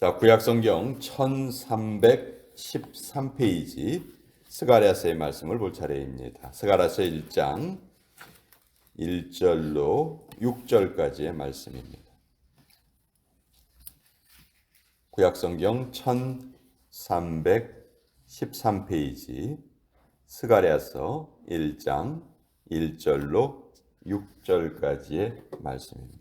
자, 구약성경 1313페이지 스가랴서의 말씀을 볼 차례입니다. 스가랴서 1장 1절로 6절까지의 말씀입니다. 구약성경 1313페이지 스가랴서 1장 1절로 6절까지의 말씀입니다.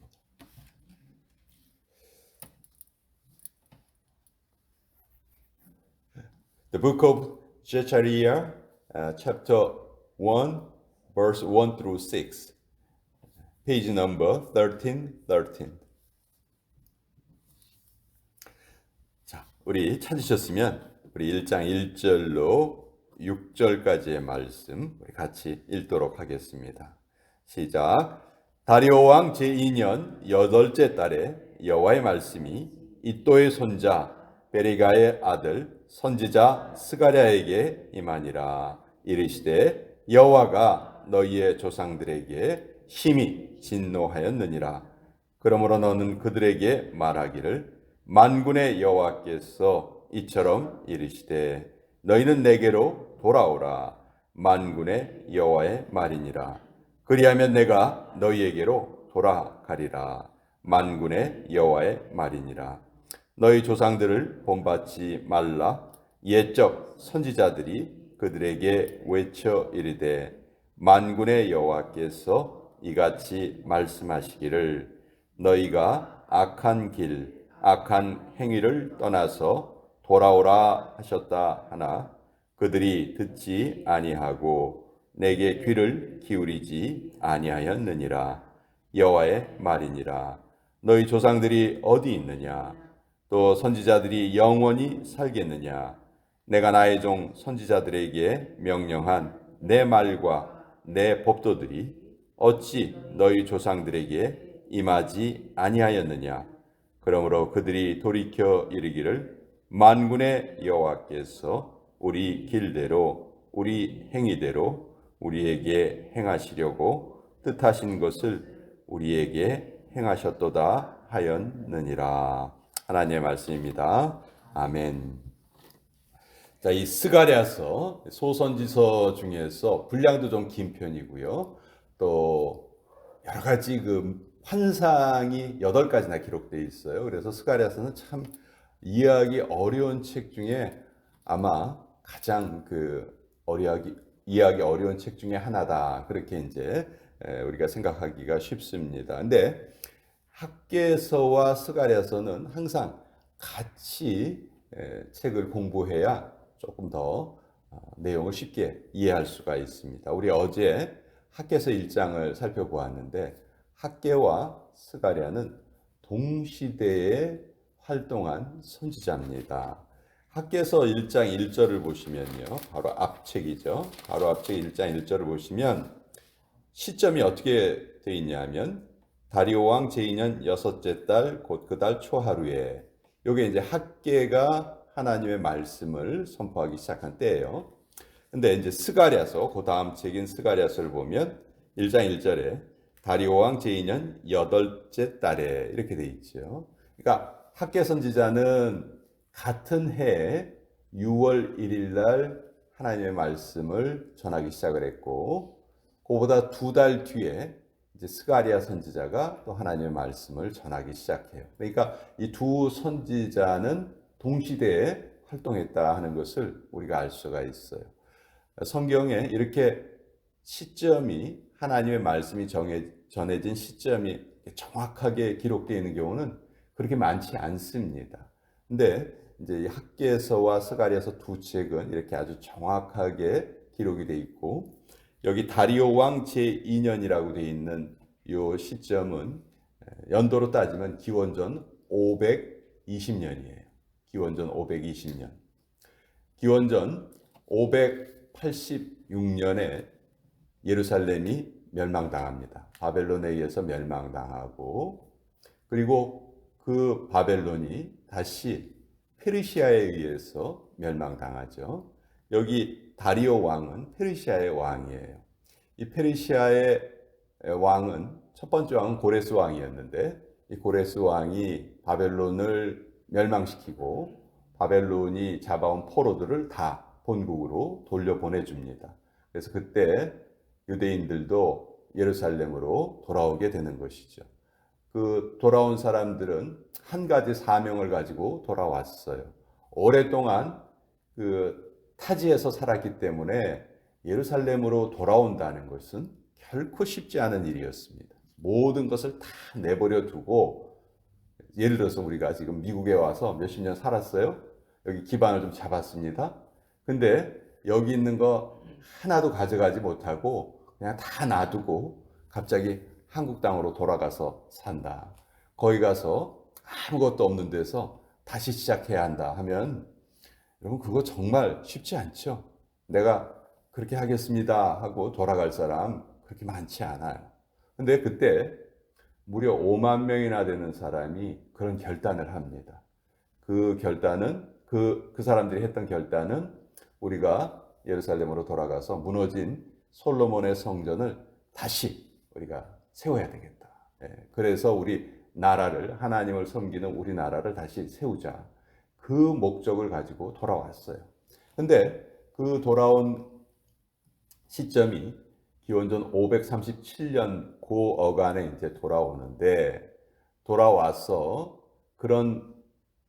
The book of Zechariah, chapter 1, verse 1 through 6, page number 1313. 자, 우리 찾으셨으면 우리 1장 1절로 6절까지의 말씀 우리 같이 읽도록 하겠습니다. 시작. 다리오 왕 제2년 8째 달에 여호와의 말씀이 이또의 손자 베리가의 아들 선지자 스가랴에게 임하니라. 이르시되 여호와가 너희의 조상들에게 심히 진노하였느니라. 그러므로 너는 그들에게 말하기를 만군의 여호와께서 이처럼 이르시되 너희는 내게로 돌아오라. 만군의 여호와의 말이니라. 그리하면 내가 너희에게로 돌아가리라. 만군의 여호와의 말이니라. 너희 조상들을 본받지 말라. 옛적 선지자들이 그들에게 외쳐 이르되 만군의 여호와께서 이같이 말씀하시기를 너희가 악한 길 악한 행위를 떠나서 돌아오라 하셨다 하나 그들이 듣지 아니하고 내게 귀를 기울이지 아니하였느니라. 여호와의 말이니라. 너희 조상들이 어디 있느냐? 또 선지자들이 영원히 살겠느냐? 내가 나의 종 선지자들에게 명령한 내 말과 내 법도들이 어찌 너희 조상들에게 임하지 아니하였느냐? 그러므로 그들이 돌이켜 이르기를 만군의 여호와께서 우리 길대로 우리 행위대로 우리에게 행하시려고 뜻하신 것을 우리에게 행하셨도다 하였느니라. 하나님의 말씀입니다. 아멘. 자, 이 스가랴서 소선지서 중에서 분량도 좀 긴 편이고요. 또 여러 가지 환상이 8가지나 기록되어 있어요. 그래서 스가랴서는 참 이해하기 어려운 책 중에 아마 가장 이해하기 어려운 책 중에 하나다. 그렇게 이제 우리가 생각하기가 쉽습니다. 근데 학개서와 스가랴서는 항상 같이 책을 공부해야 조금 더 내용을 쉽게 이해할 수가 있습니다. 우리 어제 학개서 1장을 살펴보았는데 학개와 스가랴는 동시대에 활동한 선지자입니다. 학개서 1장 1절을 보시면요. 바로 앞책이죠. 바로 앞책 1장 1절을 보시면 시점이 어떻게 되어 있냐면 다리오 왕 제2년 6째 달 곧 그 달 초하루에 요게 이제 학개가 하나님의 말씀을 선포하기 시작한 때예요. 근데 이제 스가랴서 그 다음 책인 스가랴서를 보면 1장 1절에 다리오 왕 제2년 8째 달에 이렇게 돼 있죠. 그러니까 학개 선지자는 같은 해에 6월 1일 날 하나님의 말씀을 전하기 시작을 했고 그보다 2달 뒤에 이제 스가랴 선지자가 또 하나님의 말씀을 전하기 시작해요. 그러니까 이 두 선지자는 동시대에 활동했다 하는 것을 우리가 알 수가 있어요. 성경에 이렇게 시점이 하나님의 말씀이 전해진 시점이 정확하게 기록되어 있는 경우는 그렇게 많지 않습니다. 근데 이제 학개서와 스가랴서 두 책은 이렇게 아주 정확하게 기록이 되어 있고 여기 다리오 왕 제2년이라고 되어 있는 이 시점은 연도로 따지면 기원전 520년이에요. 기원전 520년. 기원전 586년에 예루살렘이 멸망당합니다. 바벨론에 의해서 멸망당하고 그리고 그 바벨론이 다시 페르시아에 의해서 멸망당하죠. 여기 다리오 왕은 페르시아의 왕이에요. 이 페르시아의 왕은 첫 번째 왕은 고레스 왕이었는데 이 고레스 왕이 바벨론을 멸망시키고 바벨론이 잡아온 포로들을 다 본국으로 돌려보내줍니다. 그래서 그때 유대인들도 예루살렘으로 돌아오게 되는 것이죠. 그 돌아온 사람들은 한 가지 사명을 가지고 돌아왔어요. 오랫동안 그 타지에서 살았기 때문에 예루살렘으로 돌아온다는 것은 결코 쉽지 않은 일이었습니다. 모든 것을 다 내버려 두고, 예를 들어서 우리가 지금 미국에 와서 몇십 년 살았어요. 여기 기반을 좀 잡았습니다. 근데 여기 있는 거 하나도 가져가지 못하고 그냥 다 놔두고 갑자기 한국 땅으로 돌아가서 산다. 거기 가서 아무것도 없는 데서 다시 시작해야 한다 하면, 여러분, 그거 정말 쉽지 않죠. 내가 그렇게 하겠습니다 하고 돌아갈 사람 그렇게 많지 않아요. 근데 그때 무려 5만 명이나 되는 사람이 그런 결단을 합니다. 그 결단은, 그 사람들이 했던 결단은, 우리가 예루살렘으로 돌아가서 무너진 솔로몬의 성전을 다시 우리가 세워야 되겠다. 그래서 우리 나라를, 하나님을 섬기는 우리 나라를 다시 세우자. 그 목적을 가지고 돌아왔어요. 근데 그 돌아온 시점이 기원전 537년 고어간에 이제 돌아오는데, 돌아와서 그런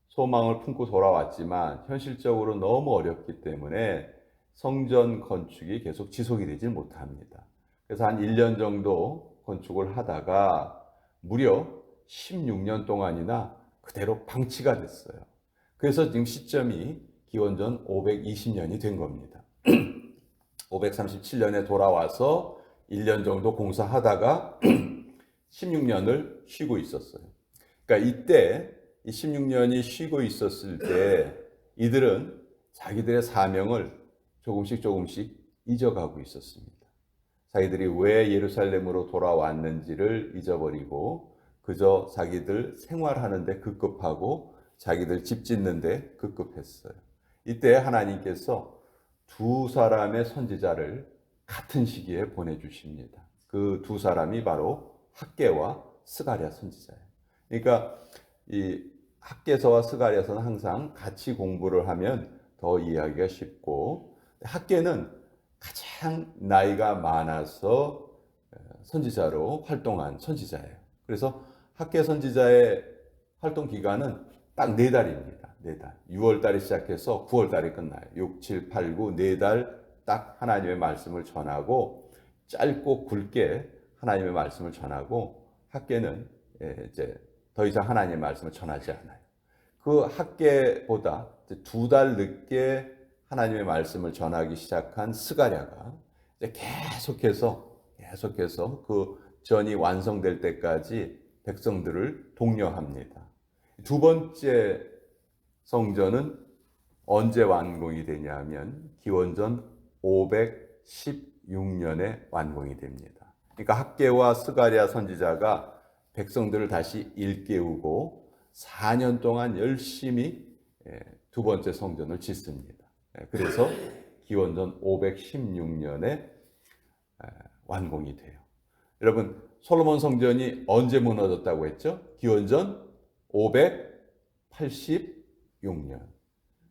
소망을 품고 돌아왔지만 현실적으로 너무 어렵기 때문에 성전 건축이 계속 지속이 되지 못합니다. 그래서 한 1년 정도 건축을 하다가 무려 16년 동안이나 그대로 방치가 됐어요. 그래서 지금 시점이 기원전 520년이 된 겁니다. 537년에 돌아와서 1년 정도 공사하다가 16년을 쉬고 있었어요. 그러니까 이때 이 16년이 쉬고 있었을 때 이들은 자기들의 사명을 조금씩 잊어가고 있었습니다. 자기들이 왜 예루살렘으로 돌아왔는지를 잊어버리고 그저 자기들 생활하는데 급급하고 자기들 집 짓는데 급급했어요. 이때 하나님께서 두 사람의 선지자를 같은 시기에 보내주십니다. 그 두 사람이 바로 학개와 스가랴 선지자예요. 그러니까 이 학개서와 스가랴서는 항상 같이 공부를 하면 더 이해하기가 쉽고, 학개는 가장 나이가 많아서 선지자로 활동한 선지자예요. 그래서 학개 선지자의 활동 기간은 딱 4달입니다. 4달. 6월 달에 시작해서 9월 달에 끝나요. 6, 7, 8, 9, 4달 딱 하나님의 말씀을 전하고, 짧고 굵게 하나님의 말씀을 전하고, 학개는 이제 더 이상 하나님의 말씀을 전하지 않아요. 그 학개보다 2달 늦게 하나님의 말씀을 전하기 시작한 스가랴가 이제 계속해서 그 전이 완성될 때까지 백성들을 독려합니다. 두 번째 성전은 언제 완공이 되냐면 기원전 516년에 완공이 됩니다. 그러니까 학개와 스가랴 선지자가 백성들을 다시 일깨우고 4년 동안 열심히 두 번째 성전을 짓습니다. 그래서 기원전 516년에 완공이 돼요. 여러분, 솔로몬 성전이 언제 무너졌다고 했죠? 기원전 586년.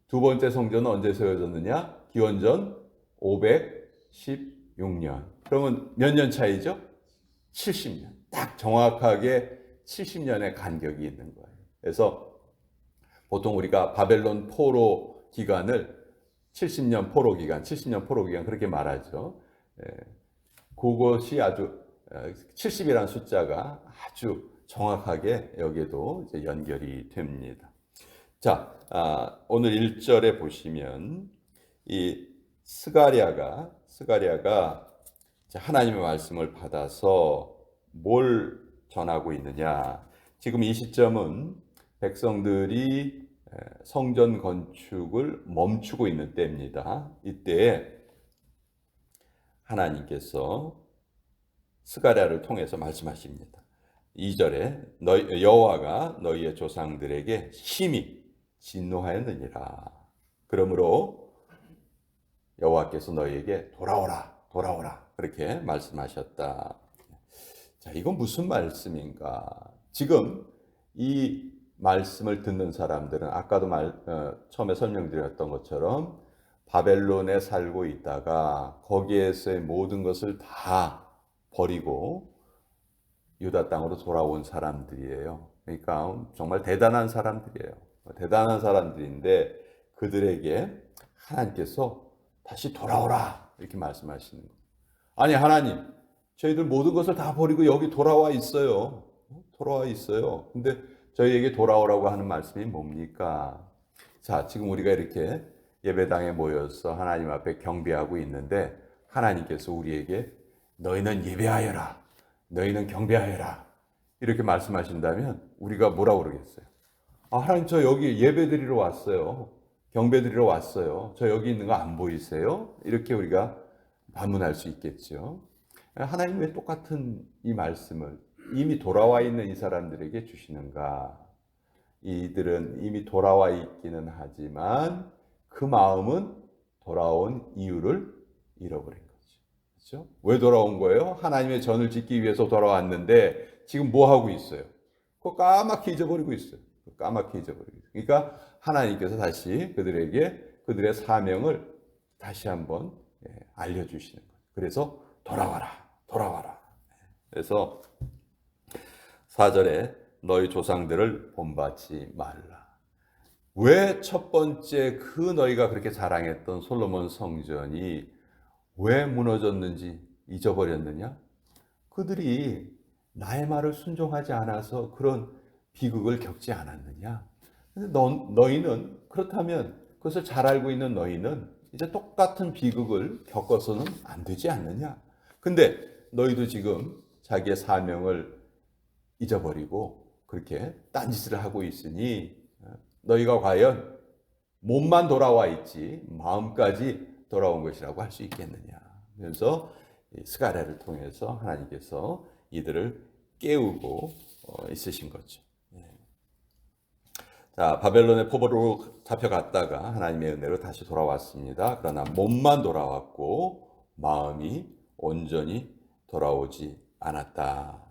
두 번째 성전은 언제 세워졌느냐? 기원전 516년. 그러면 몇 년 차이죠? 70년. 딱 정확하게 70년의 간격이 있는 거예요. 그래서 보통 우리가 바벨론 포로 기간을 70년 포로 기간 그렇게 말하죠. 그것이 아주 70이라는 숫자가 아주 정확하게 여기에도 이제 연결이 됩니다. 자, 오늘 1절에 보시면 이 스가랴가 하나님의 말씀을 받아서 뭘 전하고 있느냐. 지금 이 시점은 백성들이 성전 건축을 멈추고 있는 때입니다. 이때 하나님께서 스가랴를 통해서 말씀하십니다. 2절에 여호와가 너희의 조상들에게 심히 진노하였느니라. 그러므로 여호와께서 너희에게 돌아오라 그렇게 말씀하셨다. 자, 이건 무슨 말씀인가? 지금 이 말씀을 듣는 사람들은 아까도 처음에 설명드렸던 것처럼 바벨론에 살고 있다가 거기에서의 모든 것을 다 버리고 유다 땅으로 돌아온 사람들이에요. 그러니까 정말 대단한 사람들이에요. 대단한 사람들인데 그들에게 하나님께서 다시 돌아오라 이렇게 말씀하시는 거예요. 아니 하나님, 저희들 모든 것을 다 버리고 여기 돌아와 있어요. 돌아와 있어요. 근데 저희에게 돌아오라고 하는 말씀이 뭡니까? 자, 지금 우리가 이렇게 예배당에 모여서 하나님 앞에 경배하고 있는데 하나님께서 우리에게 너희는 예배하여라. 너희는 경배하여라. 이렇게 말씀하신다면 우리가 뭐라고 그러겠어요? 아, 하나님 저 여기 예배 드리러 왔어요. 경배 드리러 왔어요. 저 여기 있는 거 안 보이세요? 이렇게 우리가 반문할 수 있겠죠. 하나님 왜 똑같은 이 말씀을 이미 돌아와 있는 이 사람들에게 주시는가? 이들은 이미 돌아와 있기는 하지만 그 마음은 돌아온 이유를 잃어버린 거죠. 그렇죠? 왜 돌아온 거예요? 하나님의 전을 짓기 위해서 돌아왔는데 지금 뭐 하고 있어요? 그거 까맣게 잊어버리고 있어요. 까맣게 잊어버리고 있어요. 그러니까 하나님께서 다시 그들에게 그들의 사명을 다시 한번 알려주시는 거예요. 그래서 돌아와라, 돌아와라. 그래서 4절에 너희 조상들을 본받지 말라. 왜 첫 번째 그 너희가 그렇게 자랑했던 솔로몬 성전이 왜 무너졌는지 잊어버렸느냐? 그들이 나의 말을 순종하지 않아서 그런 비극을 겪지 않았느냐? 근데 너희는 그렇다면 그것을 잘 알고 있는 너희는 이제 똑같은 비극을 겪어서는 안 되지 않느냐? 근데 너희도 지금 자기의 사명을 잊어버리고 그렇게 딴짓을 하고 있으니 너희가 과연 몸만 돌아와 있지 마음까지 돌아온 것이라고 할 수 있겠느냐. 그래서 스가랴를 통해서 하나님께서 이들을 깨우고 있으신 거죠. 자, 바벨론의 포로로 잡혀갔다가 하나님의 은혜로 다시 돌아왔습니다. 그러나 몸만 돌아왔고 마음이 온전히 돌아오지 않았다.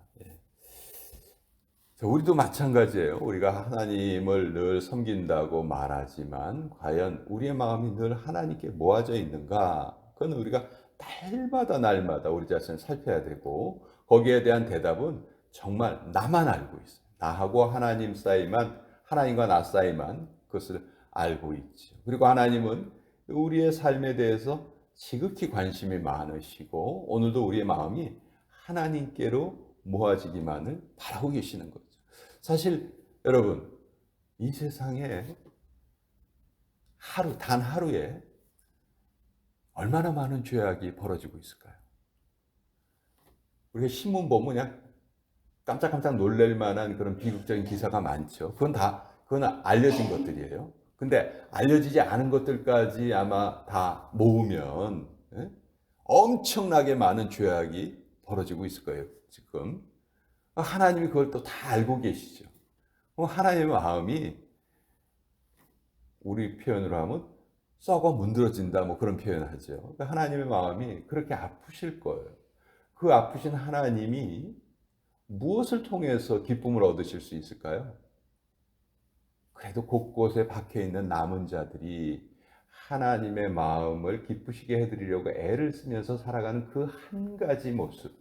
우리도 마찬가지예요. 우리가 하나님을 늘 섬긴다고 말하지만 과연 우리의 마음이 늘 하나님께 모아져 있는가? 그건 우리가 날마다 우리 자신을 살펴야 되고 거기에 대한 대답은 정말 나만 알고 있어요. 나하고 하나님 사이만, 하나님과 나 사이만 그것을 알고 있죠. 그리고 하나님은 우리의 삶에 대해서 지극히 관심이 많으시고 오늘도 우리의 마음이 하나님께로 모아지기만을 바라고 계시는 거죠. 사실 여러분, 이 세상에 단 하루에 얼마나 많은 죄악이 벌어지고 있을까요? 우리가 신문 보면 그냥 깜짝깜짝 놀랄 만한 그런 비극적인 기사가 많죠. 그건 알려진 것들이에요. 근데 알려지지 않은 것들까지 아마 다 모으면 엄청나게 많은 죄악이 벌어지고 있을 거예요, 지금. 하나님이 그걸 또 다 알고 계시죠. 하나님의 마음이 우리 표현으로 하면 썩어 문드러진다 뭐 그런 표현을 하죠. 하나님의 마음이 그렇게 아프실 거예요. 그 아프신 하나님이 무엇을 통해서 기쁨을 얻으실 수 있을까요? 그래도 곳곳에 박혀 있는 남은 자들이 하나님의 마음을 기쁘시게 해드리려고 애를 쓰면서 살아가는 그 한 가지 모습,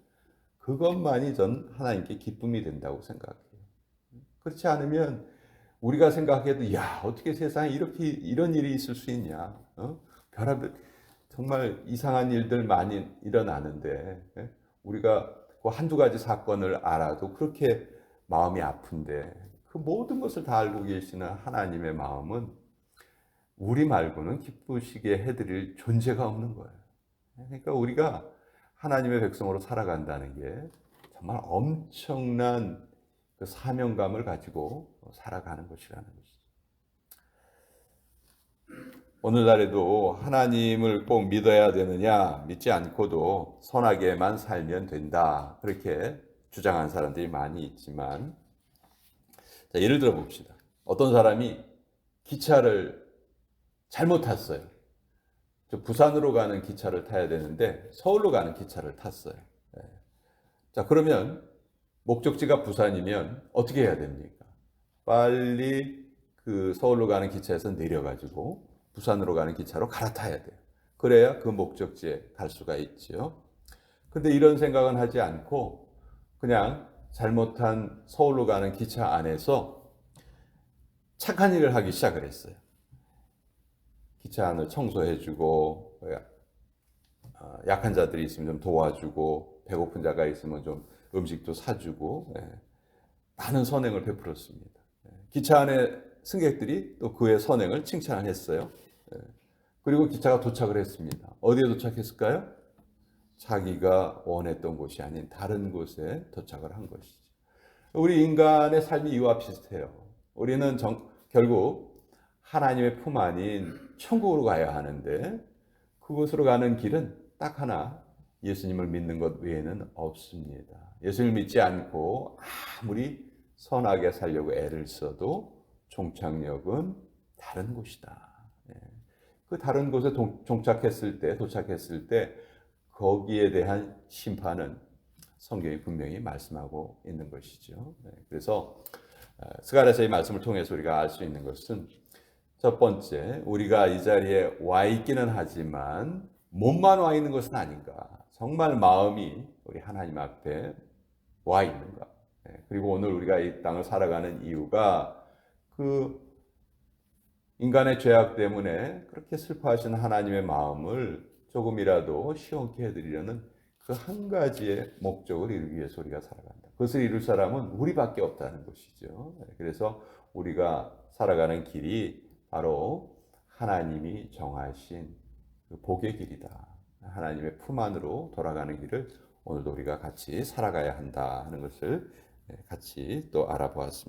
그것만이 전 하나님께 기쁨이 된다고 생각해요. 그렇지 않으면 우리가 생각해도 야 어떻게 세상에 이런 일이 있을 수 있냐? 별의별 정말 이상한 일들 많이 일어나는데 우리가 그 한두 가지 사건을 알아도 그렇게 마음이 아픈데 그 모든 것을 다 알고 계시는 하나님의 마음은 우리 말고는 기쁘시게 해드릴 존재가 없는 거예요. 그러니까 우리가 하나님의 백성으로 살아간다는 게 정말 엄청난 그 사명감을 가지고 살아가는 것이라는 것이죠. 오늘날에도 하나님을 꼭 믿어야 되느냐, 믿지 않고도 선하게만 살면 된다, 그렇게 주장하는 사람들이 많이 있지만, 자, 예를 들어 봅시다. 어떤 사람이 기차를 잘못 탔어요. 부산으로 가는 기차를 타야 되는데 서울로 가는 기차를 탔어요. 자, 그러면 목적지가 부산이면 어떻게 해야 됩니까? 빨리 그 서울로 가는 기차에서 내려가지고 부산으로 가는 기차로 갈아타야 돼요. 그래야 그 목적지에 갈 수가 있죠. 근데 이런 생각은 하지 않고 그냥 잘못한 서울로 가는 기차 안에서 착한 일을 하기 시작을 했어요. 기차 안을 청소해주고, 약한 자들이 있으면 좀 도와주고, 배고픈 자가 있으면 좀 음식도 사주고, 많은 선행을 베풀었습니다. 기차 안에 승객들이 또 그의 선행을 칭찬했어요. 그리고 기차가 도착을 했습니다. 어디에 도착했을까요? 자기가 원했던 곳이 아닌 다른 곳에 도착을 한 것이죠. 우리 인간의 삶이 이와 비슷해요. 우리는 결국 하나님의 품 안인 천국으로 가야 하는데 그곳으로 가는 길은 딱 하나, 예수님을 믿는 것 외에는 없습니다. 예수님을 믿지 않고 아무리 선하게 살려고 애를 써도 종착역은 다른 곳이다. 그 다른 곳에 도착했을 때 거기에 대한 심판은 성경이 분명히 말씀하고 있는 것이죠. 그래서 스가랴서의 말씀을 통해서 우리가 알 수 있는 것은, 첫 번째, 우리가 이 자리에 와 있기는 하지만 몸만 와 있는 것은 아닌가. 정말 마음이 우리 하나님 앞에 와 있는가. 그리고 오늘 우리가 이 땅을 살아가는 이유가 그 인간의 죄악 때문에 그렇게 슬퍼하시는 하나님의 마음을 조금이라도 시원케 해드리려는 그 한 가지의 목적을 이루기 위해서 우리가 살아간다. 그것을 이룰 사람은 우리밖에 없다는 것이죠. 그래서 우리가 살아가는 길이 바로 하나님이 정하신 그 복의 길이다. 하나님의 품 안으로 돌아가는 길을 오늘도 우리가 같이 살아가야 한다 하는 것을 같이 또 알아보았습니다.